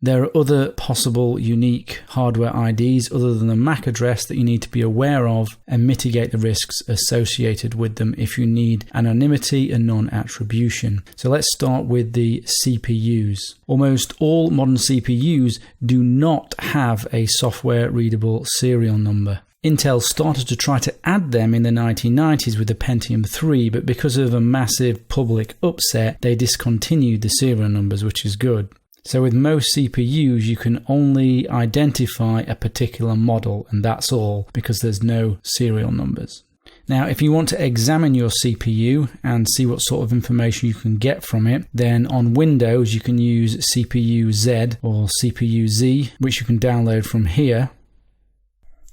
There are other possible unique hardware IDs other than the MAC address that you need to be aware of and mitigate the risks associated with them if you need anonymity and non-attribution. So let's start with the CPUs. Almost all modern CPUs do not have a software readable serial number. Intel started to try to add them in the 1990s with the Pentium 3, but because of a massive public upset, they discontinued the serial numbers, which is good. So with most CPUs, you can only identify a particular model, and that's all, because there's no serial numbers. Now, if you want to examine your CPU and see what sort of information you can get from it, then on Windows, you can use CPU-Z or CPU-Z, which you can download from here.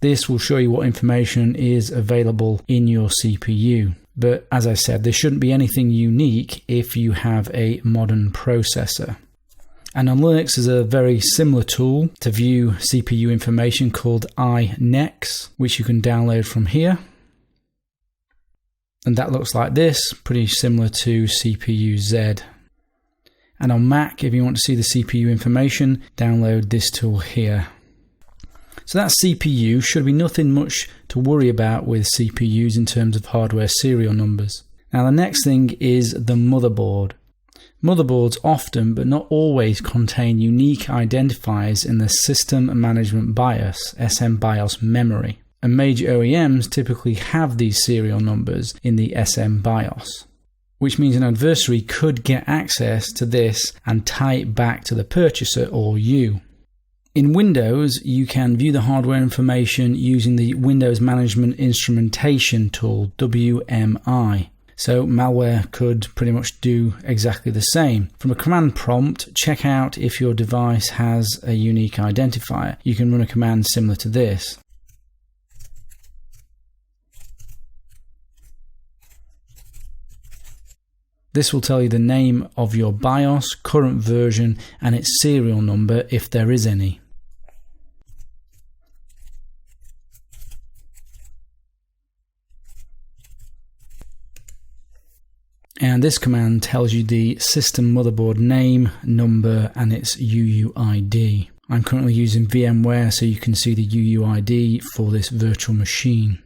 This will show you what information is available in your CPU. But as I said, there shouldn't be anything unique if you have a modern processor. And on Linux, there's a very similar tool to view CPU information called iNex, which you can download from here. And that looks like this, pretty similar to CPU-Z. And on Mac, if you want to see the CPU information, download this tool here. So that CPU should be nothing much to worry about with CPUs in terms of hardware serial numbers. Now the next thing is the motherboard. Motherboards often, but not always, contain unique identifiers in the System Management BIOS, SMBIOS memory. And major OEMs typically have these serial numbers in the SMBIOS, which means an adversary could get access to this and tie it back to the purchaser or you. In Windows, you can view the hardware information using the Windows Management Instrumentation tool, WMI. So malware could pretty much do exactly the same. From a command prompt, check out if your device has a unique identifier. You can run a command similar to this. This will tell you the name of your BIOS, current version, and its serial number if there is any. And this command tells you the system motherboard name, number, and its UUID. I'm currently using VMware, so you can see the UUID for this virtual machine.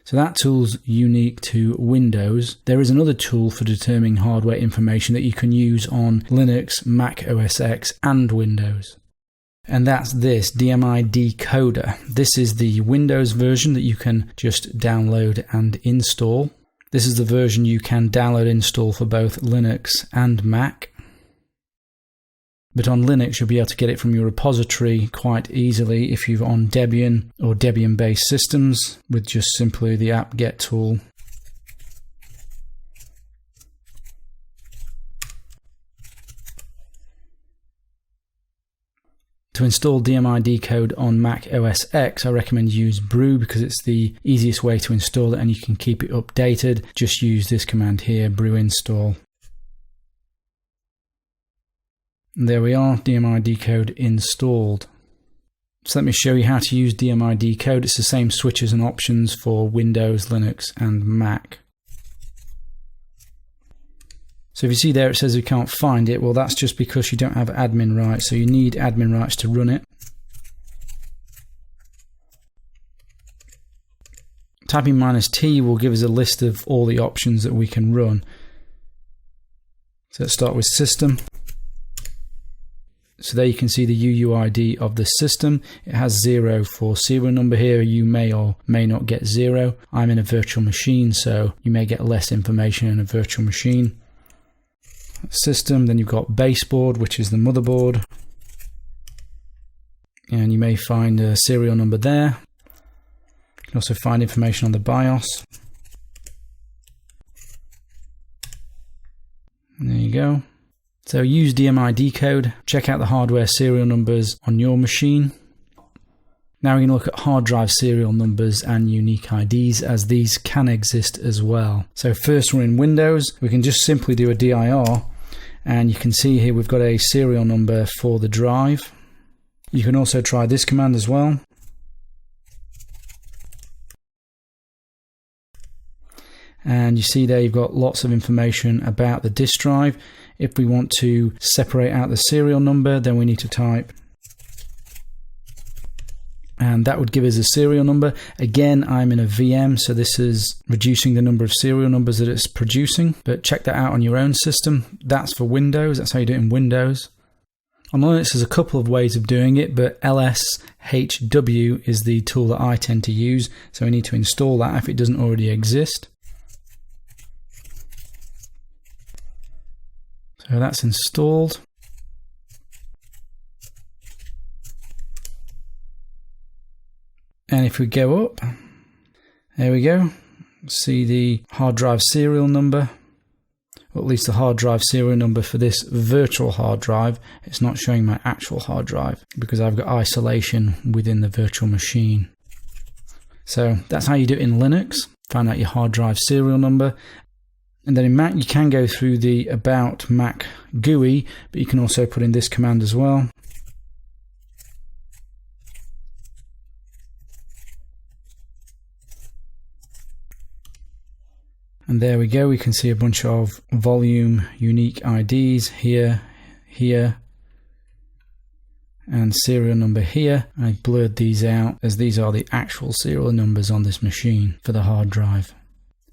So that tool's unique to Windows. There is another tool for determining hardware information that you can use on Linux, Mac OS X, and Windows. And that's this DMI Decoder. This is the Windows version that you can just download and install. This is the version you can download and install for both Linux and Mac. But on Linux, you'll be able to get it from your repository quite easily if you're on Debian or Debian-based systems with just simply the apt-get tool. To install DMI Decode on Mac OS X, I recommend use brew because it's the easiest way to install it and you can keep it updated. Just use this command here, brew install. And there we are, DMI Decode installed. So let me show you how to use DMI Decode. It's the same switches and options for Windows, Linux, and Mac. So if you see there it says you can't find it, well that's just because you don't have admin rights, so you need admin rights to run it. Typing -T will give us a list of all the options that we can run. So let's start with system. So there you can see the UUID of the system. It has 0 for serial number here. You may or may not get 0. I'm in a virtual machine, so you may get less information in a virtual machine. System, then you've got baseboard, which is the motherboard, and you may find a serial number there. You can also find information on the BIOS. And there you go. So use DMI Decode, check out the hardware serial numbers on your machine. Now we're going to look at hard drive serial numbers and unique IDs, as these can exist as well. So first we're in Windows. We can just simply do a dir, and you can see here we've got a serial number for the drive. You can also try this command as well. And you see there you've got lots of information about the disk drive. If we want to separate out the serial number, then we need to type, and that would give us a serial number. Again, I'm in a VM, so this is reducing the number of serial numbers that it's producing, but check that out on your own system. That's for Windows. That's how you do it in Windows. On Linux, there's a couple of ways of doing it, but LSHW is the tool that I tend to use, so we need to install that if it doesn't already exist. So that's installed. And if we go up, there we go. See the hard drive serial number, or at least the hard drive serial number for this virtual hard drive. It's not showing my actual hard drive because I've got isolation within the virtual machine. So that's how you do it in Linux. Find out your hard drive serial number. And then in Mac, you can go through the About Mac GUI, but you can also put in this command as well. And there we go, we can see a bunch of volume unique IDs here, here, and serial number here. I blurred these out as these are the actual serial numbers on this machine for the hard drive.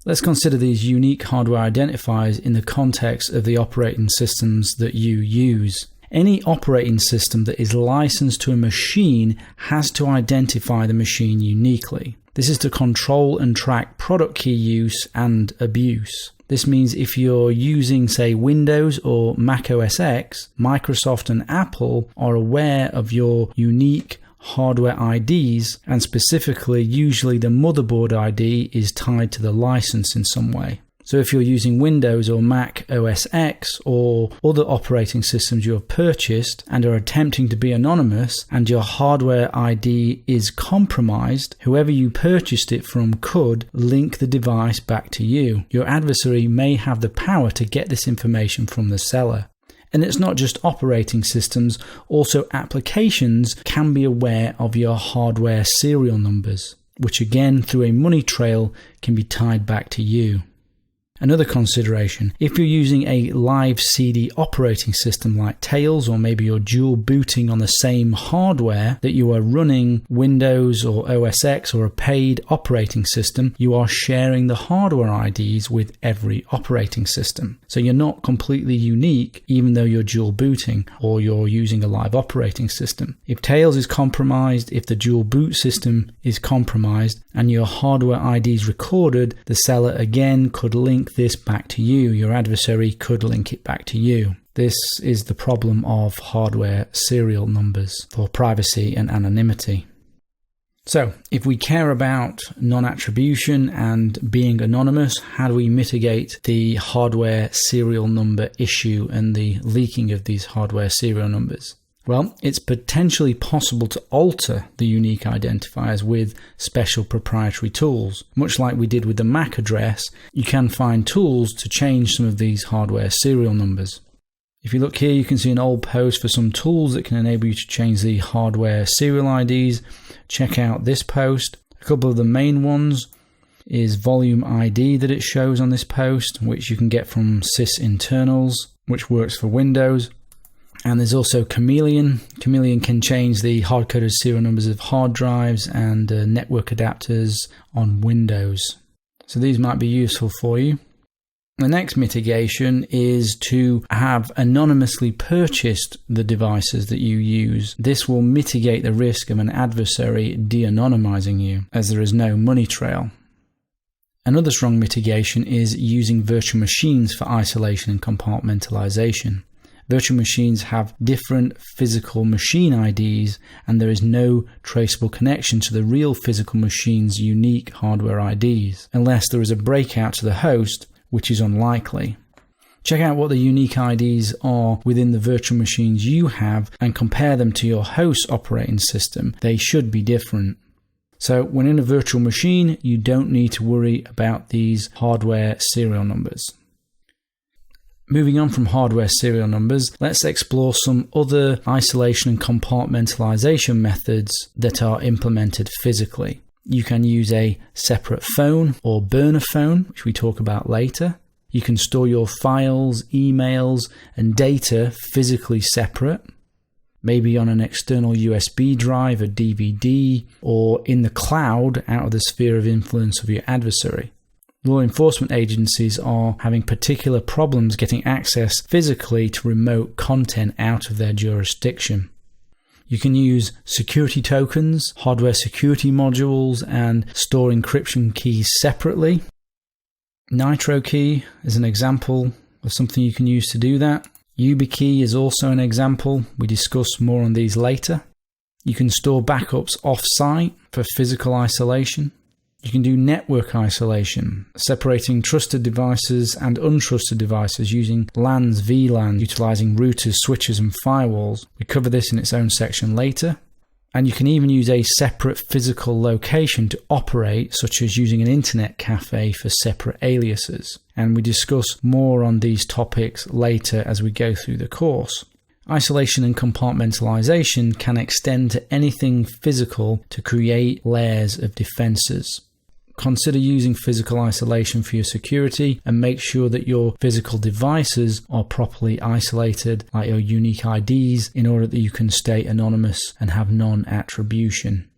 Let's consider these unique hardware identifiers in the context of the operating systems that you use. Any operating system that is licensed to a machine has to identify the machine uniquely. This is to control and track product key use and abuse. This means if you're using, say, Windows or Mac OS X, Microsoft and Apple are aware of your unique hardware IDs, and specifically, usually the motherboard ID is tied to the license in some way. So if you're using Windows or Mac OS X or other operating systems you have purchased and are attempting to be anonymous and your hardware ID is compromised, whoever you purchased it from could link the device back to you. Your adversary may have the power to get this information from the seller. And it's not just operating systems, also applications can be aware of your hardware serial numbers, which again, through a money trail, can be tied back to you. Another consideration, if you're using a live CD operating system like Tails, or maybe you're dual booting on the same hardware that you are running Windows or OS X or a paid operating system, you are sharing the hardware IDs with every operating system. So you're not completely unique even though you're dual booting or you're using a live operating system. If Tails is compromised, if the dual boot system is compromised and your hardware ID is recorded, the seller again could link this back to you. Your adversary could link it back to you. This is the problem of hardware serial numbers for privacy and anonymity. So, if we care about non-attribution and being anonymous, how do we mitigate the hardware serial number issue and the leaking of these hardware serial numbers? Well, it's potentially possible to alter the unique identifiers with special proprietary tools. Much like we did with the MAC address, you can find tools to change some of these hardware serial numbers. If you look here, you can see an old post for some tools that can enable you to change the hardware serial IDs. Check out this post. A couple of the main ones is volume ID that it shows on this post, which you can get from sysinternals, which works for Windows. And there's also Chameleon. Chameleon can change the hard-coded serial numbers of hard drives and network adapters on Windows. So these might be useful for you. The next mitigation is to have anonymously purchased the devices that you use. This will mitigate the risk of an adversary de-anonymizing you, as there is no money trail. Another strong mitigation is using virtual machines for isolation and compartmentalization. Virtual machines have different physical machine IDs, and there is no traceable connection to the real physical machine's unique hardware IDs, unless there is a breakout to the host, which is unlikely. Check out what the unique IDs are within the virtual machines you have and compare them to your host operating system. They should be different. So when in a virtual machine, you don't need to worry about these hardware serial numbers. Moving on from hardware serial numbers, let's explore some other isolation and compartmentalization methods that are implemented physically. You can use a separate phone or burner phone, which we talk about later. You can store your files, emails, and data physically separate, maybe on an external USB drive, a DVD, or in the cloud out of the sphere of influence of your adversary. Law enforcement agencies are having particular problems getting access physically to remote content out of their jurisdiction. You can use security tokens, hardware security modules, and store encryption keys separately. NitroKey is an example of something you can use to do that. YubiKey is also an example. We discuss more on these later. You can store backups off-site for physical isolation. You can do network isolation, separating trusted devices and untrusted devices using LANs, VLAN, utilizing routers, switches, and firewalls. We cover this in its own section later. And you can even use a separate physical location to operate, such as using an internet cafe for separate aliases. And we discuss more on these topics later as we go through the course. Isolation and compartmentalization can extend to anything physical to create layers of defenses. Consider using physical isolation for your security and make sure that your physical devices are properly isolated, like your unique IDs, in order that you can stay anonymous and have non-attribution.